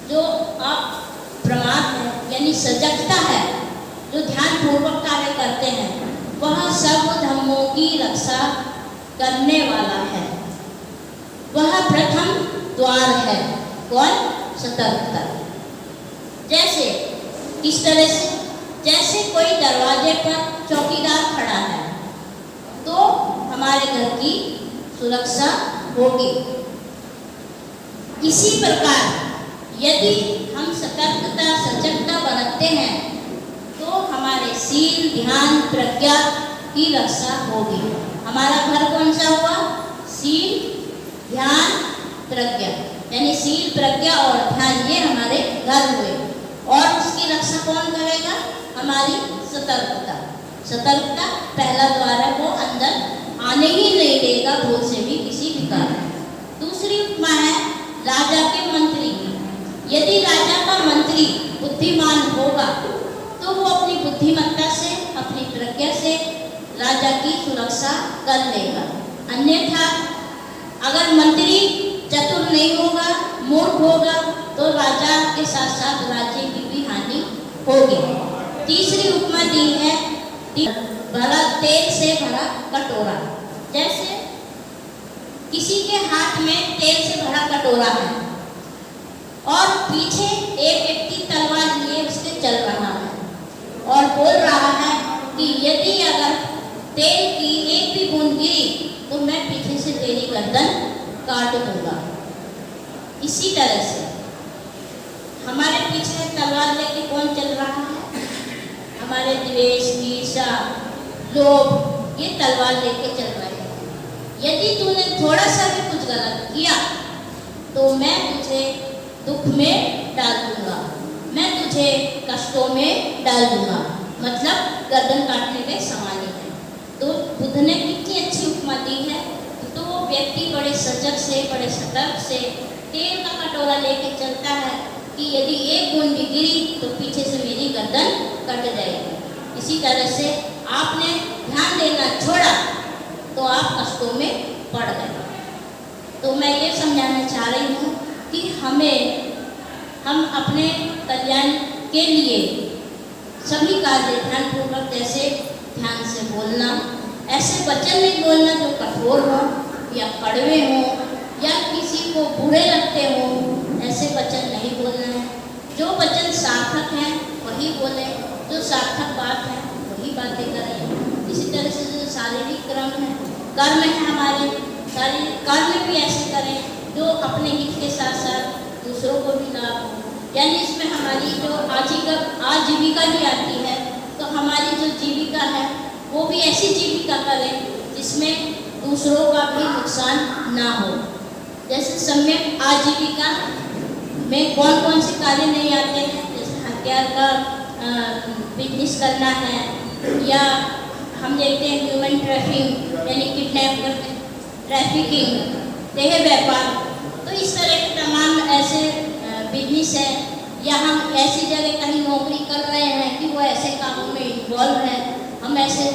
जो आप प्रमाद है यानी सजगता है, जो ध्यान पूर्वक कार्य करते हैं, वह सब धर्मों की रक्षा करने वाला है। वह प्रथम द्वार है। कौन? सतर्कता। जैसे किस तरह से? जैसे कोई दरवाजे पर चौकीदार खड़ा है तो हमारे घर की सुरक्षा होगी। इसी प्रकार यदि हम सतर्कता, सजगता बरतते हैं तो हमारे शील, ध्यान, प्रज्ञा की रक्षा होगी। हमारा घर कौन सा हुआ? शील, ध्यान, प्रज्ञा। यानी शील, प्रज्ञा और ध्यान ये हमारे घर हुए। और उसकी रक्षा कौन करेगा? हमारी सतर्कता। सतर्कता पहला द्वार है, वो अंदर आने ही नहीं देगा भूल से भी किसी भी कारण। दूसरी उपमा है राजा के मंत्री की। यदि राजा का मंत्री बुद्धिमान होगा तो वो अपनी बुद्धिमत्ता से, अपनी प्रज्ञा से राजा की सुरक्षा कर लेगा। अन्यथा अगर मंत्री चतुर नहीं होगा, मूर्ख होगा, तो राजा के साथ साथ राज्य की भी हानि होगी। तीसरी उपमा दी है भरा तेल से भरा कटोरा। जैसे किसी के हाथ में तेल से भरा कटोरा है और पीछे एक व्यक्ति तलवार लिए उसके चल रहा है और बोल रहा है कि यदि अगर तेल की एक भी बूंद गिरी तो मैं पीछे से तेरी गर्दन काट दूंगा। इसी तरह से हमारे पीछे तलवार लेके कौन चल रहा है? हमारे द्वेष, ईर्ष्या, लोभ ये तलवार लेके चल रहे हैं। यदि तूने थोड़ा सा भी कुछ गलत किया तो मैं तुझे दुख में डाल दूंगा, मैं तुझे कष्टों में डाल दूंगा। मतलब गर्दन काटने के समान ही है। तो बुद्ध ने कितनी अच्छी उपमा दी है। तो वो व्यक्ति बड़े सजग से, बड़े सतर्क से तेल का कटोरा लेके चलता है कि यदि एक बूंद भी गिरी तो पीछे से मेरी गर्दन कट जाएगी। इसी तरह से आपने ध्यान देना छोड़ा तो आप कष्टों में पड़ गए। तो मैं ये समझाना चाह रही हूँ कि हम अपने कल्याण के लिए सभी कार्य ध्यानपूर्वक, जैसे ध्यान से बोलना, ऐसे वचन नहीं बोलना जो कठोर हो या कड़वे हो या किसी को बुरे लगते हो, ऐसे वचन नहीं बोलना है। जो वचन सार्थक हैं वही बोले, जो सार्थक बात है वही बातें करें। इसी तरह से जो शारीरिक कर्म है हमारे, शारीरिक कर्म भी ऐसे करें जो अपने हित के साथ साथ दूसरों को भी लाभ हो। यानी इसमें हमारी जो आजीविका भी आती है, तो हमारी जो जीविका है वो भी ऐसी जीविका करें जिसमें दूसरों का भी नुकसान ना हो। जैसे सम्यक आजीविका में कौन कौन से कार्य नहीं आते हैं, जैसे हथियार का बिजनेस करना है, या हम देखते हैं ह्यूमन ट्रैफिकिंग यानी किडनैप करते, ट्रैफिकिंग, देह व्यापार। तो इस तरह के तमाम ऐसे बिजनेस है, या हम ऐसी जगह कहीं नौकरी कर रहे हैं कि वो ऐसे कामों में इन्वॉल्व है, हम ऐसे,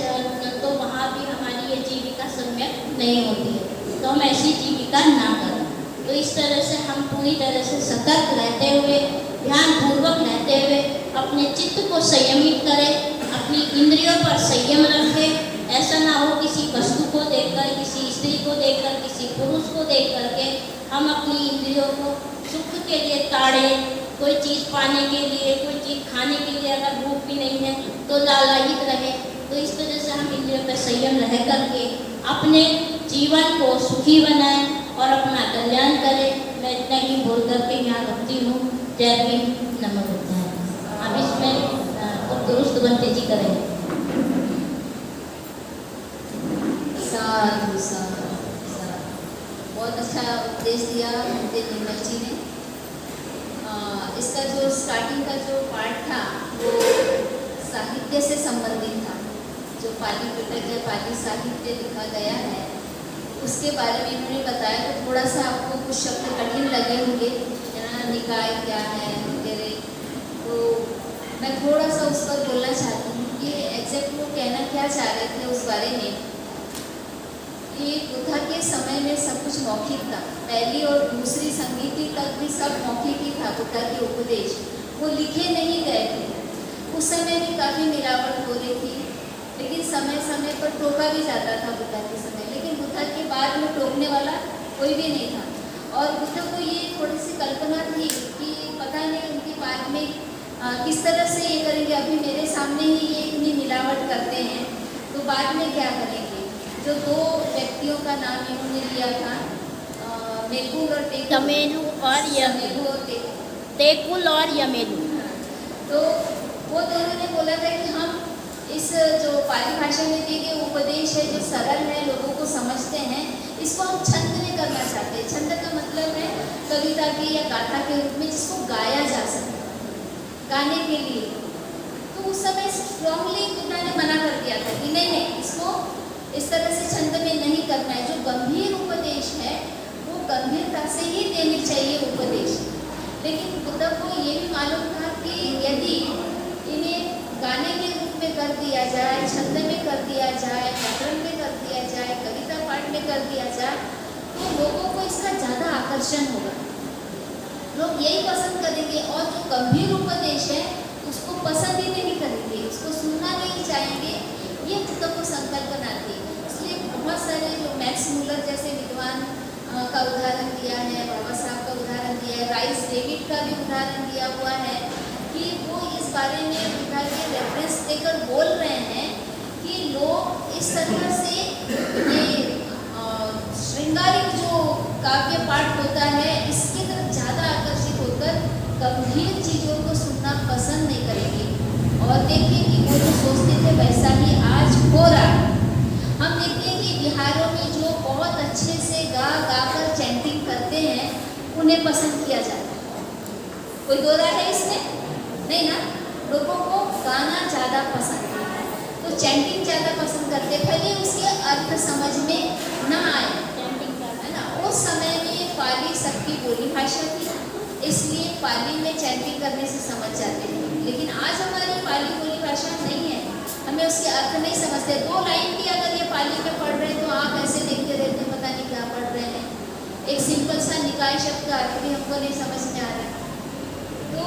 तो वहाँ भी हमारी ये जीविका सम्यक नहीं होती है, तो हम ऐसी जीविका ना करें। तो इस तरह से हम पूरी तरह से सतर्क रहते हुए, ध्यानपूर्वक रहते हुए अपने चित्त को संयमित करें, अपनी इंद्रियों पर संयम रखें। ऐसा ना हो किसी वस्तु को देखकर, किसी स्त्री को देखकर, किसी पुरुष को देख करके हम अपनी इंद्रियों को सुख के लिए ताड़ें। कोई चीज़ पाने के लिए, कोई चीज़ खाने के लिए अगर भूख भी नहीं है तो लालायित रहे। तो इस तरह से हम इंद्रियों पर संयम रह करके अपने जीवन को सुखी बनाएं और अपना कल्याण करें। मैं इतना ही बोल करके यहाँ रखती हूँ। जय भीम, नमो बुद्धाय। अब इसमें दुरुस्त बनते जी करें। साधु साधु साधु। बहुत अच्छा उपदेश दिया मुझे निर्मल जी ने। इसका जो स्टार्टिंग का जो पार्ट था वो साहित्य से संबंधित था। जो पाली पिटक या पाली साहित्य लिखा गया है उसके बारे में इन्होंने बताया, तो थोड़ा सा आपको कुछ शब्द कठिन लगे होंगे, निकाय क्या है वगैरह, तो मैं थोड़ा सा उस पर बोलना चाहती हूँ कि एग्जैक्ट वो कहना क्या चाह रहे थे उस बारे में। कि बुद्धा के समय में सब कुछ मौखिक था, पहली और दूसरी संगीति तक भी सब मौखिक ही था। बुद्धा के उपदेश वो लिखे नहीं गए थे। उस समय भी काफ़ी मिलावट हो रही थी, लेकिन समय समय पर टोका भी जाता था बुद्धा के समय, लेकिन बुद्धा के बाद में टोकने वाला कोई भी नहीं था। और बुद्ध को ये थोड़ी सी कल्पना थी कि पता नहीं उनके बाद में किस तरह से ये करेंगे। अभी मेरे सामने ही ये इतनी मिलावट करते हैं, तो बाद में क्या करेंगे। जो दो व्यक्तियों का नाम इन्होंने लिया था, मेकुल और तमेनु और यमेलु और तेकुल और यमेलु, तो वो दोनों ने बोला था कि हम इस जो पाली भाषा में दिए गए उपदेश है जो सरल है, लोगों को समझते हैं, इसको हम छंद में करना चाहते हैं। छंद का मतलब है कविता के या गाथा के रूप में जिसको गाया जा सके, गाने के लिए। तो उस समय स्ट्रांगली बुद्धा ने मना कर दिया था कि नहीं नहीं, इसको इस तरह से छंद में नहीं करना है। जो गंभीर उपदेश है वो गंभीरता से ही देनी चाहिए उपदेश। लेकिन बुद्ध को ये भी मालूम था कि यदि इन्हें गाने के रूप में कर दिया जाए, छंद में कर दिया जाए, व्याकरण में कर दिया जाए, कविता पाठ में कर दिया जाए, तो लोगों को इसका ज़्यादा आकर्षण होगा, लोग यही पसंद करेंगे। और जो गंभीर उपदेश है उसको पसंद ही नहीं करेंगे, उसको सुनना नहीं चाहेंगे। ये बुद्ध को संकल्पना थी। इसलिए बहुत सारे जो मैक्स मूलर जैसे विद्वान का उदाहरण दिया है, बाबा साहब का उदाहरण दिया है, राइस डेविड का भी उदाहरण दिया हुआ है कि वो इस बारे में बुद्धा के रेफरेंस देकर बोल रहे हैं कि लोग इस तरह से ये श्रृंगारिक जो काव्य पाठ होता है इसकी तरफ ज़्यादा आकर्षित होकर गंभीर चीज़ों को सुनना पसंद नहीं करेंगे। और देखिए कि वो जो सोचते थे वैसा ही आज हो रहा है। हम देखते हैं कि बिहारों में जो बहुत अच्छे से गा कर चैंटिंग करते हैं उन्हें पसंद किया जाता है। कोई दो राय है इसमें? नहीं ना, लोगों को गाना ज़्यादा पसंद है, तो चैंटिंग ज़्यादा पसंद करते, भले उसके अर्थ समझ में ना आए, है ना। उस समय में पाली सबकी बोली भाषा थी, इसलिए पाली में चैंटिंग करने से समझ जाते थे। लेकिन आज हमारी पाली बोली भाषा नहीं है, हमें उसके अर्थ नहीं समझते। दो लाइन भी अगर ये पाली में पढ़ रहे हैं तो आप ऐसे देखते रहते हैं, पता नहीं क्या पढ़ रहे हैं, एक सिंपल सा निकाय शब्द का अर्थ भी हमको नहीं समझ में आ रहा। तो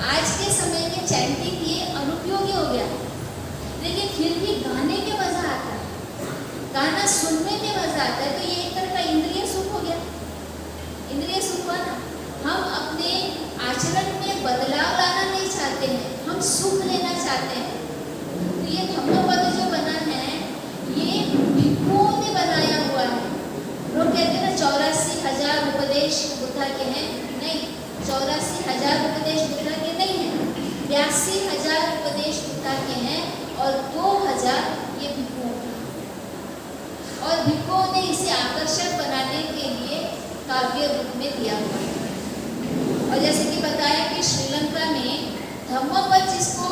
आज के समय में चैंटिंग ये अनुपयोगी हो गया, लेकिन फिर भी गाने में मजा आता है, गाना सुनने में मजा आता है। तो ये एक तरह का इंद्रिय सुख हो गया। इंद्रिय सुख हुआ ना। हम अपने आचरण में बदलाव लाना नहीं चाहते हैं, हम सुख लेना चाहते हैं। तो ये धम्मपद जो बना है ये भिक्षुओं ने बनाया हुआ है। लोग कहते हैं ना 84,000 उपदेश बुद्धा के हैं, नहीं, 84,000 उपदेश बुद्धा के नहीं हैं, 82,000 उपदेश बुद्धा के हैं और 2,000 ये भिक्षुओं के। और भिक्षुओं ने इसे आकर्षक बनाने के लिए काव्य रूप में दिया हुआ है। और जैसे कि बताया कि श्रीलंका में धम्मपद जिसको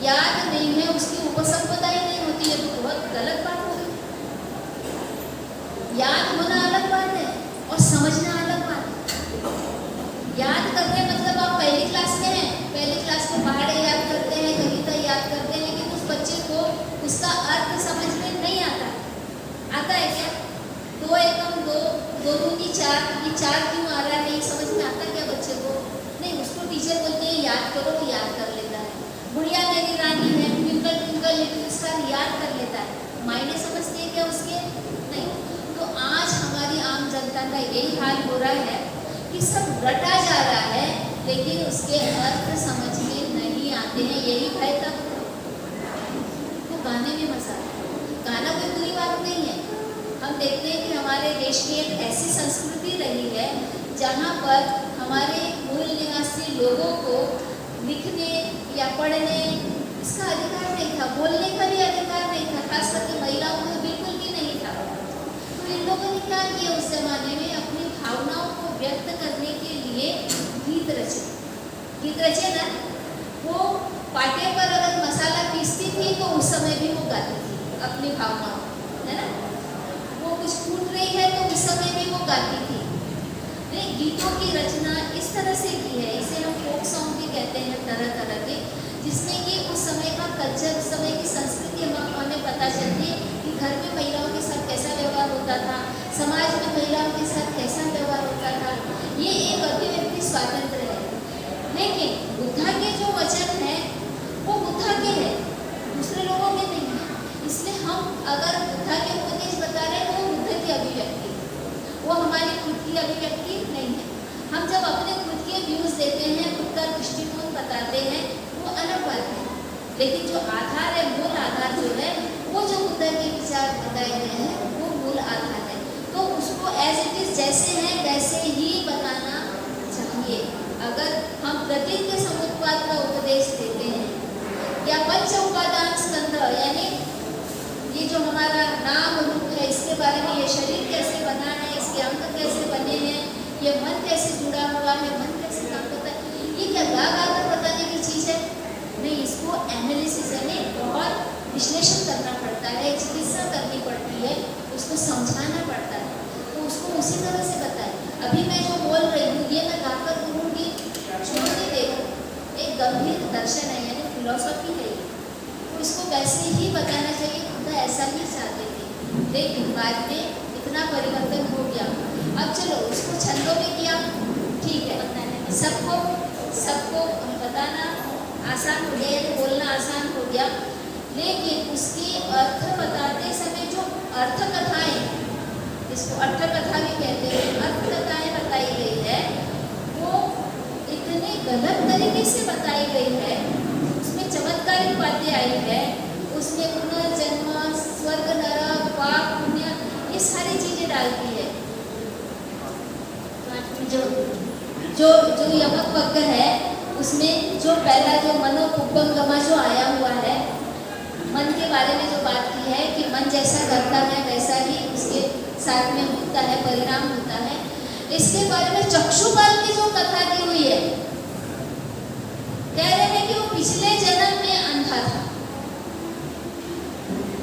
याद नहीं है उसकी उपसंपदा ही नहीं होती है, तो बहुत गलत बात हो गई। याद होना अलग बात है और समझना अलग बात है। याद करने मतलब आप पहली क्लास में हैं, पहली क्लास में पहाड़े याद करते हैं, कविता याद करते हैं, लेकिन उस बच्चे को उसका अर्थ समझ में नहीं आता। आता है क्या? 2 एकम 2, 2 दूनी 4, ये 4 क्यों आ रहा है नहीं समझ में आता क्या बच्चे को? नहीं, उसको टीचर बोलते हैं याद करो, वो याद कर लेता है। बुढ़िया मेरी रानी है, ट्विंकल ट्विंकल लिटिल स्टार याद कर लेता है। मायने समझते हैं क्या उसके? नहीं। तो आज हमारी आम जनता का यही हाल हो रहा है कि सब रटा जा रहा है, लेकिन उसके अर्थ समझ में नहीं आते हैं। यही भय तक तो गाने में मजा है। गाना कोई बुरी बात नहीं है। हम देखते हैं कि हमारे देश की एक ऐसी संस्कृति रही है जहाँ पर हमारे मूल निवासी लोगों को लिखने या पढ़ने इसका अधिकार नहीं था, बोलने का भी अधिकार नहीं था, खास करके महिलाओं को बिल्कुल भी नहीं था। तो इन लोगों ने क्या किया उस जमाने में, अपनी भावनाओं को व्यक्त करने के लिए गीत रचे। गीत रचे ना, वो पाटे पर अगर मसाला पीसती थी तो उस समय भी वो गाती थी अपनी भावनाओं, है ना। वो कुछ फूट रही है तो उस समय भी वो गाती थी। गीतों की रचना इस तरह से की है, इसे हम फोक सॉन्ग भी कहते हैं, तरह तरह के, जिसमें कि उस समय का कल्चर, उस समय की संस्कृति हमें पता चलती है कि घर में महिलाओं के साथ कैसा व्यवहार होता था, समाज में महिलाओं के साथ कैसा व्यवहार होता था। ये एक अभिव्यक्ति स्वातंत्र है। लेकिन बुद्धा के जो वचन है वो बुद्धा के हैं, दूसरे लोगों के नहीं है। इसलिए हम अगर बुद्धा के उपदेश बता रहे हैं तो वो बुद्ध की अभिव्यक्ति, वो हमारी खुद की अभिव्यक्ति नहीं है। हम जब अपने खुद के व्यूज देते हैं, खुद का दृष्टिकोण बताते हैं, वो अलग बात है। लेकिन जो आधार है, मूल आधार जो है, वो जो बुद्ध के विचार बताए गए हैं वो मूल आधार है। तो उसको एज इट इज जैसे है वैसे ही बताना चाहिए। अगर हम प्रतीक समुत्पाद का उपदेश देते हैं या पंच उपादान स्कंध, यानी ये जो हमारा नाम रूप है, इसके बारे में, ये शरीर कैसे बना है, इसके अंग कैसे बने हैं, ये मन कैसे जुड़ा हुआ है, मन कैसे काम करता है, ये क्या गा गा कर बताने की चीज़ है? नहीं, इसको एनालिसिस यानी बहुत विश्लेषण करना पड़ता है, चिकित्सा करनी पड़ती है, उसको समझाना पड़ता है। तो उसको उसी तरह से बताए। अभी मैं जो बोल रही हूँ ये मैं गाकर करूँगी, छोड़ के देखो, एक गंभीर दर्शन है, यानी फिलॉसफी है। तो इसको वैसे ही बताना चाहिए, खुद ऐसा ही चाहते थे, लेकिन बाद में इतना परिवर्तन हो गया। अब चलो उसको छंदों में किया, ठीक है, सबको बताना आसान हो गया, यानी बोलना आसान हो गया, लेकिन उसकी अर्थ बताते समय जो अर्थ कथाएं, इसको अर्थ कथा भी कहते हैं, अर्थ कथाएं बताई गई है वो इतने गलत तरीके से बताई गई है, उसमें चमत्कारिक बातें आई है, उसमें पुनर्जन्म, स्वर्ग नरक, पाप पुण्य, ये सारी चीजें डालती है। जो यमक वक्र है उसमें जो पहला जो मनोपुब्बंगमा जो आया हुआ है, मन के बारे में जो बात की है कि मन जैसा करता है वैसा ही उसके साथ में होता है, परिणाम होता है। इसके बारे में चक्षुपाल की जो कथा दी हुई है, कह रहे हैं कि वो पिछले जन्म में अंधा था,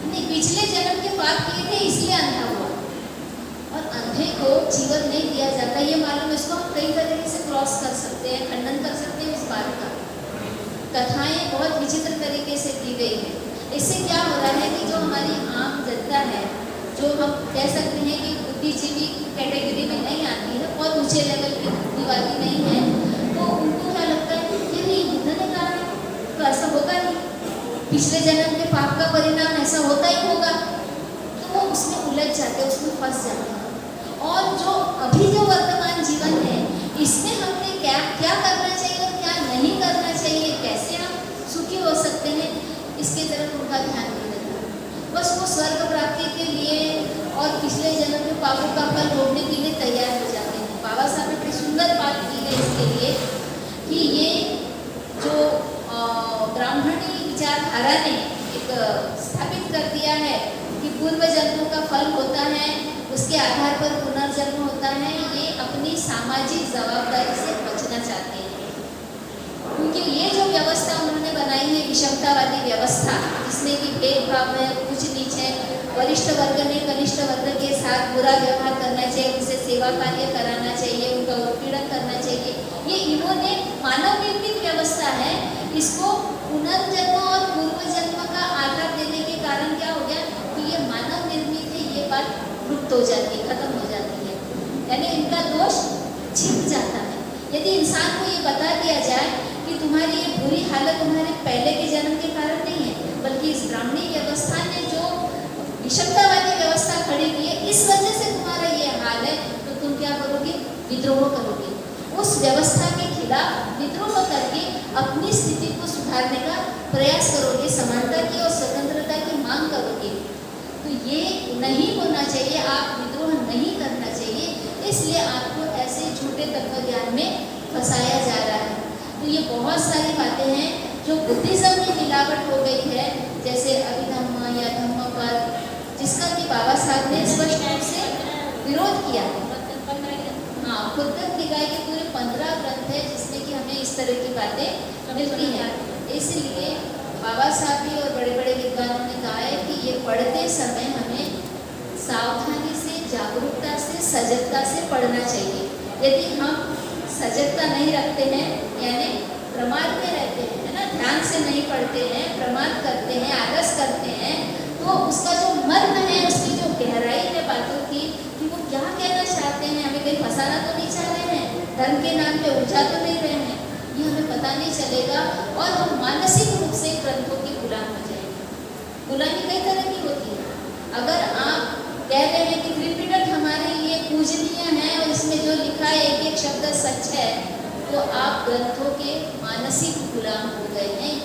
नहीं पिछले जन्म के पाप किए थे इसलिए अंधा हुआ, और अंधे को जीवन नहीं दिया जाता, ये मालूम। इसको हम कई तरीके से क्रॉस कर सकते हैं, खंडन कर सकते हैं इस बात का। कथाएं बहुत विचित्र तरीके से दी गई है। इससे क्या हो रहा है कि जो हमारी आम जनता है, जो हम कह सकते हैं कि बुद्धिजीवी कैटेगरी में नहीं ऊंचे लेवल की बुद्धिवादी नहीं है, तो उनको क्या लगता है कि नहीं बुद्ध ने कहा है तो ऐसा होगा नहीं, पिछले जन्म के पाप का परिणाम ऐसा होता ही होगा, तो वो उसमें उलझ जाते हैं, उसमें फंस जाते हैं। और जो अभी जो वर्तमान जीवन है इसमें हमने क्या क्या करना चाहिए और क्या नहीं करना चाहिए, कैसे हम सुखी हो सकते हैं, इसके तरफ उनका ध्यान नहीं रहता। बस वो स्वर्ग प्राप्ति के लिए और पिछले जन्म के पापों का फल भोगने के लिए तैयार हो जाते हैं। बाबा साहब ने बड़ी सुंदर बात की है इसके लिए कि ये जो ब्राह्मणी विचारधारा ने एक स्थापित कर दिया है कि पूर्व जन्मों का फल होता है, उसके आधार पर पुनर्जन्म होता है, ये अपनी सामाजिक जवाबदारी से बचना चाहते हैं। क्योंकि ये जो व्यवस्था उन्होंने बनाई है विषमतावादी व्यवस्था, जिसमें कि भेदभाव है, ऊंच नीच है, वरिष्ठ वर्ग ने कनिष्ठ वर्ग के साथ बुरा व्यवहार करना चाहिए, उनसे सेवा कार्य कराना चाहिए, उनका उत्पीड़न करना चाहिए, ये इन्होंने मानव निर्मित व्यवस्था है। इसको पुनर्जन्म और पूर्व जन्म का आधार देने के कारण क्या हो गया कि ये मानव निर्मित है, ये बात लुप्त हो जाती है, खत्म हो जाती है, यानी इनका दोष छिप जाता है। यदि इंसान को ये बता दिया जाए कि तुम्हारी ये बुरी हालत तुम्हारे पहले के जन्म के कारण नहीं है, बल्कि इस ब्राह्मणी व्यवस्था ने जो विषमतावादी व्यवस्था खड़ी की है इस वजह से तुम्हारा ये हाल है, तो तुम क्या करोगे, विद्रोह करोगे, उस व्यवस्था के खिलाफ विद्रोह करके अपनी स्थिति को सुधारने का प्रयास करोगे, समानता की और स्वतंत्रता की मांग करोगे। तो ये नहीं होना चाहिए, आप विद्रोह नहीं करना चाहिए, इसलिए आपको ऐसे झूठे तत्व ज्ञान में फंसाया जा रहा है। तो ये बहुत सारी बातें हैं जो बुद्धिज्म में मिलावट हो गई है, जैसे अभिधम्म या धम्मपद, जिसका कि बाबा साहब ने स्पष्ट रूप से विरोध किया। हाँ, खुद्दक निकाय के पूरे 15 ग्रंथ है जिसमें कि हमें इस तरह की बातें मिलती हैं। इसलिए बाबा साहब भी और बड़े बड़े विद्वानों ने कहा है कि ये पढ़ते समय हमें सावधानी से, जागरूकता से, सजगता से पढ़ना चाहिए। यदि हम सजगता नहीं रखते हैं, यानी प्रमाद में रहते हैं, है ना, ध्यान से नहीं पढ़ते हैं, प्रमाद करते हैं, आलस करते हैं, तो उसका जो मर्म है, उसकी जो गहराई है बातों की, कि वो क्या कहना चाहते हैं, हमें कहीं फंसाना तो नहीं चाह रहे हैं, धर्म के नाम पे उलझा तो नहीं रहे हैं, ये हमें पता नहीं चलेगा और हम मानसिक रूप से ग्रंथों के गुलाम हो जाएंगे। गुलामी कई तरह की होती है। अगर आप कह रहे हैं कि त्रिपिटक हमारे लिए पूजनीय है और इसमें जो लिखा है एक एक शब्द सच है, तो आप ग्रंथों के मानसिक गुलाम हो गए हैं।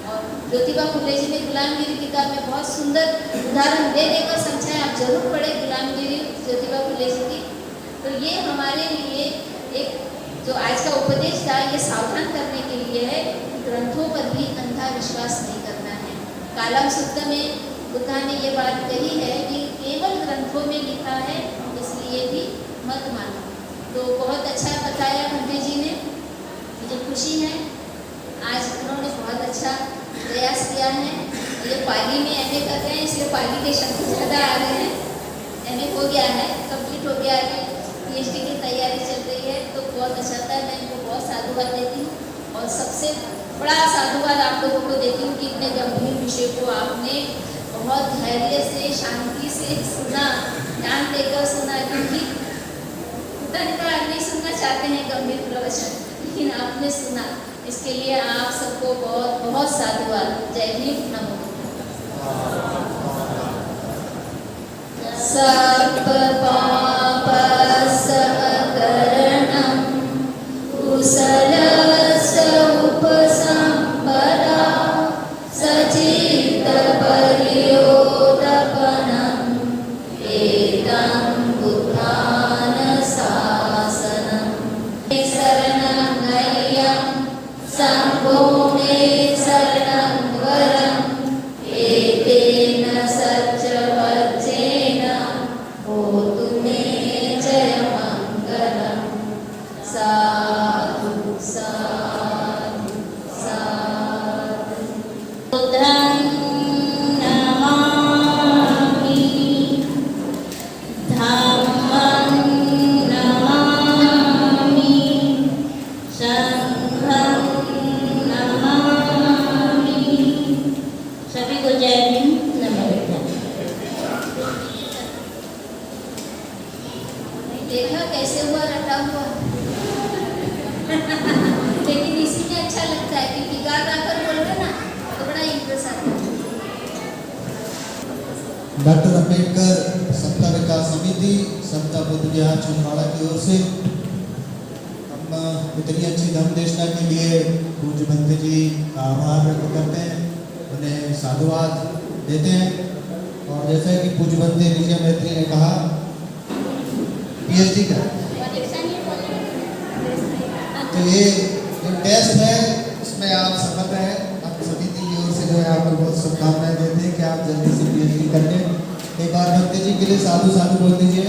और ज्योतिबा फुले जी ने गुलामगिरी किताब में बहुत सुंदर उदाहरण दे देकर समझाया, आप जरूर पढ़ें गुलामगिरी ज्योतिबा फुले जी की। तो ये हमारे लिए एक जो आज का उपदेश था, ये सावधान करने के लिए है, ग्रंथों पर भी अंधा विश्वास नहीं करना है। कालम सूत्र में बुद्धा ने ये बात कही है कि केवल ग्रंथों में लिखा है, इसलिए भी मत मानो। तो बहुत अच्छा बताया भंटे जी ने, मुझे खुशी है, आज उन्होंने बहुत अच्छा प्रयास किया है। ये पाली में एमए कर रहे हैं, इसलिए पाली के शब्द ज़्यादा आ रहे हैं। एमए हो गया है, कंप्लीट हो गया है, पीएचडी की तैयारी चल रही है, तो बहुत अच्छा था। मैं इनको बहुत साधुवाद देती हूँ और सबसे बड़ा साधुवाद आप लोगों को देती हूँ कि इतने गंभीर विषय को आपने बहुत धैर्य से, शांति से सुना, ध्यान देकर सुना, क्योंकि नहीं सुनना चाहते हैं गंभीर प्रवचन, लेकिन आपने सुना, इसके लिए आप सबको बहुत बहुत साधुवाद। जय हिंद, नमो। सब पाप सकरणं कुशलस्य उपसंपदा सचित्त परियोदपनं एतं बुद्धान शासनं शरणं नय्यं संभो मे शरणं वरम् एतेन सच्च वज्रेण होतु मे जयमङ्गलम्। ऐसे हुआ रटा हुआ लेकिन इसी में अच्छा लगता है कि बिगाड़ आकर बोल रहे ना तो बड़ा इंटरेस्ट आता है। डॉक्टर अंबेडकर समता विकास समिति समता बुद्ध विहार छिंदवाड़ा की ओर से हम इतनी अच्छी धर्मदेशना के लिए पूज्य भंत जी का आभार व्यक्त करते हैं, उन्हें साधुवाद देते हैं। और जैसा कि पूज्य भंत विजय मैत्री ने कहा, पीएचडी का तो ये जो टेस्ट है उसमें आप सफल रहे। हम समिति की ओर से जो है आपको बहुत शुभकामनाएं देते हैं कि आप जल्दी से पीएचडी कर लें। एक बार भक्त जी के लिए साधु साधु बोल दीजिए।